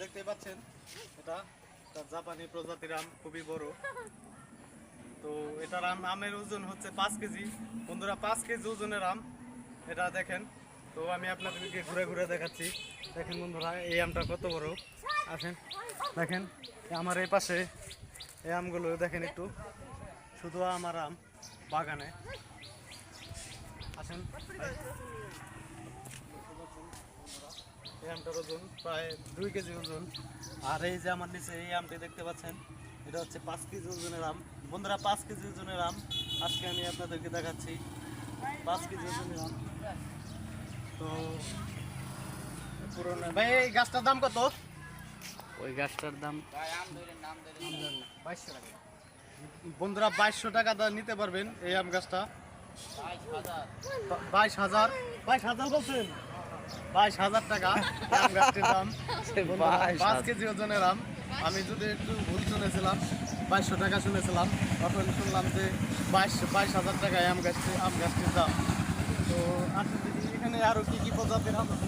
দেখতে পাচ্ছেন এটা জাপানি প্রজাতির আম, খুবই বড়। তো এটার আমের ওজন হচ্ছে 5 কেজি। বন্ধুরা 5 কেজি ওজনের আম এটা দেখেন। তো আমি আপনাদেরকে ঘুরে ঘুরে দেখাচ্ছি। দেখেন বন্ধুরা এই আমটা কত বড়। আসেন দেখেন আমার এই পাশে এই আমগুলো দেখেন একটু, শুধু আমার আম বাগানে। আসেন এই আমটার ওজন প্রায় 2 কেজি ওজন। আর এই যে আমার নিচে এই আমটি দেখতে পাচ্ছেন, এটা হচ্ছে 5 কেজি ওজনের আম। বন্ধুরা 5 কেজি ওজনের আম আজকে আমি আপনাদেরকে দেখাচ্ছি। 5 কেজি ওজনের আম। তো পুরোনো ভাই এই গাছটার দাম কত? ওই গাছটার দাম 2200 টাকা। বন্ধুরা 2200 টাকা নিতে পারবেন এই আম গাছটা। 22,000 22,000 বলছেন? 22,000 টাকা এই আম গাছটির দাম। 5 কেজি ওজনের আম। আমি যদি একটু ভুল শুনেছিলাম, 2200 টাকা শুনেছিলাম, তখন শুনলাম যে 22,000 টাকা এই আম গাছটির দাম। তো আপনি দেখি এখানে আরো কি কি প্রজাতির আম আছে।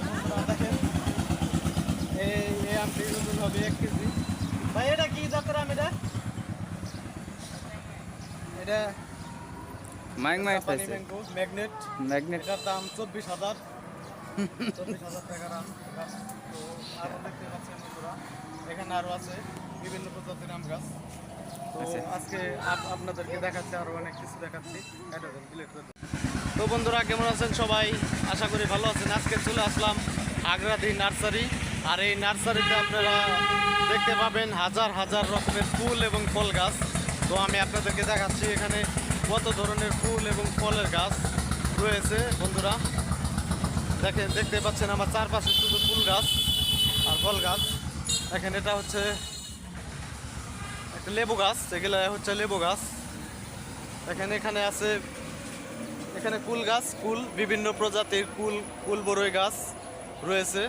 বন্ধুরা দেখেন এই আমটির ওজন হবে 1 কেজি। ভাই এটা কি জাতের আম? এটা জাপানি ম্যাঙ্গো ম্যাগনেট। এটার দাম 24,000 টাকার আম গাছ। তো আরো দেখতে পাচ্ছেন বন্ধুরা এখানে আরো আছে বিভিন্ন প্রজাতির আম গাছ। তো আজকে আপনাদেরকে দেখাচ্ছি, আরো অনেক কিছু দেখাচ্ছি। তো বন্ধুরা কেমন আছেন সবাই? আশা করি ভালো আছেন। আজকে চলে আসলাম আগ্রাদি নার্সারি। আর এই নার্সারিতে আপনারা দেখতে পাবেন হাজার হাজার রকমের ফুল এবং ফল গাছ। তো আমি আপনাদেরকে দেখাচ্ছি এখানে কত ধরনের ফুল এবং ফলের গাছ রয়েছে। বন্ধুরা দেখেন, দেখতে পাচ্ছেন আমার চারপাশে শুধু ফুল গাছ আর ফল গাছ। দেখেন এটা হচ্ছে একটা লেবু গাছ, এগুলো হচ্ছে লেবু গাছ। দেখেন এখানে আছে, এখানে কুল গাছ, কুল বিভিন্ন প্রজাতির কুল বরই গাছ রয়েছে।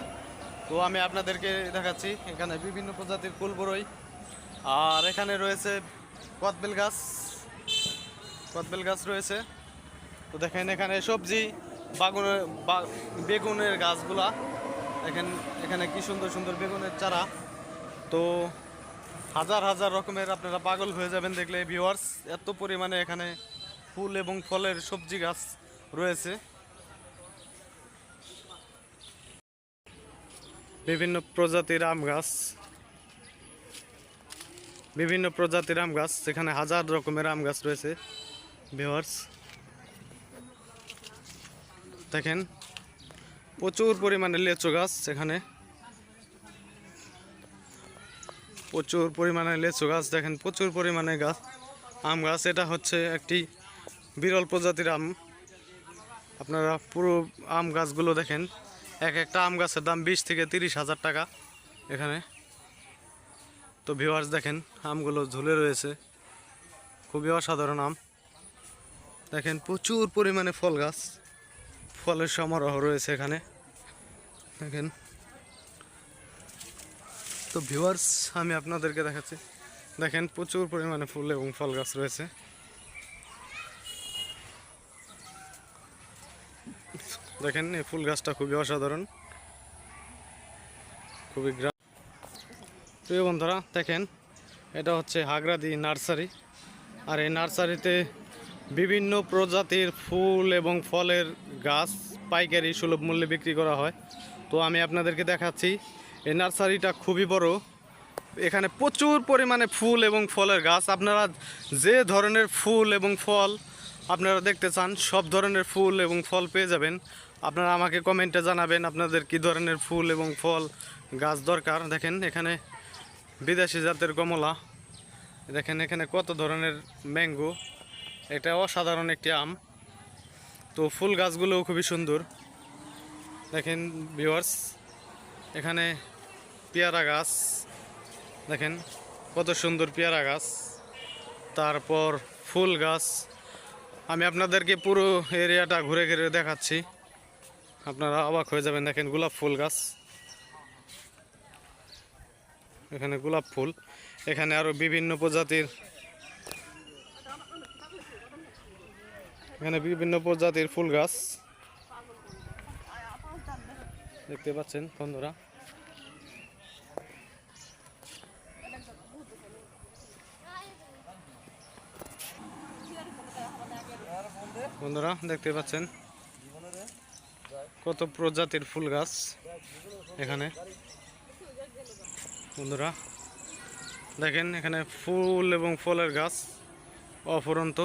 তো আমি আপনাদেরকে দেখাচ্ছি এখানে বিভিন্ন প্রজাতির কুল বরই। আর এখানে রয়েছে কদবেল গাছ রয়েছে। তো দেখেন এখানে সবজি বেগুনের গাছগুলা দেখেন, এখানে কি সুন্দর সুন্দর বেগুনের চারা। তো হাজার হাজার রকমের, আপনারা পাগল হয়ে যাবেন দেখলে ভিউয়ার্স, এত পরিমাণে এখানে ফুল এবং ফলের সবজি গাছ রয়েছে। বিভিন্ন প্রজাতির আম গাছ, এখানে হাজার রকমের আম গাছ রয়েছে ভিউয়ার্স। দেখেন প্রচুর পরিমাণে লিচু গাছ, এখানে প্রচুর পরিমাণে লিচু গাছ। দেখেন প্রচুর পরিমাণে আম গাছ। এটা হচ্ছে একটি বিরল প্রজাতির আম। আপনারা পুরো আম গাছগুলো দেখেন, এক একটা আম গাছের দাম 20 থেকে 30,000 টাকা এখানে। তো ভিউয়ার্স দেখেন আমগুলো ঝুলে রয়েছে, খুবই অসাধারণ আম। দেখেন প্রচুর পরিমাণে ফল গাছ, ফলের সমারোহ রয়েছে এখানে দেখেন। তো ভিউয়ার্স আমি আপনাদেরকে দেখাচ্ছি, দেখেন প্রচুর পরিমাণে ফুল এবং ফল গাছ রয়েছে। দেখেন এই ফুল গাছটা খুবই অসাধারণ, খুবই প্রিয় বন্ধুরা। দেখেন এটা হচ্ছে আগ্রাদি নার্সারি। আর এই নার্সারিতে বিভিন্ন প্রজাতির ফুল এবং ফলের গাছ পাইকারি সুলভ মূল্যে বিক্রি করা হয়। তো আমি আপনাদেরকে দেখাচ্ছি, এই নার্সারিটা খুবই বড়। এখানে প্রচুর পরিমাণে ফুল এবং ফলের গাছ, আপনারা যে ধরনের ফুল এবং ফল আপনারা দেখতে চান সব ধরনের ফুল এবং ফল পেয়ে যাবেন। আপনারা আমাকে কমেন্টে জানাবেন আপনাদের কী ধরনের ফুল এবং ফল গাছ দরকার। দেখেন এখানে বিদেশি জাতের কমলা, দেখেন এখানে কত ধরনের ম্যাঙ্গো, এটা অসাধারণ একটি আম। তো ফুল গাছগুলোও খুবই সুন্দর। দেখেন ভিউয়ার্স এখানে পেয়ারা গাছ, দেখেন কত সুন্দর পেয়ারা গাছ। তারপর ফুল গাছ, আমি আপনাদেরকে পুরো এরিয়াটা ঘুরে ঘুরে দেখাচ্ছি, আপনারা অবাক হয়ে যাবেন। দেখেন গোলাপ ফুল গাছ, এখানে গোলাপ ফুল। এখানে আরো বিভিন্ন প্রজাতির, এখানে বিভিন্ন প্রজাতির ফুল গাছ দেখতে পাচ্ছেন বন্ধুরা। বন্ধুরা দেখতে পাচ্ছেন কত প্রজাতির ফুল গাছ এখানে। বন্ধুরা দেখেন এখানে ফুল এবং ফলের গাছ অফুরন্ত।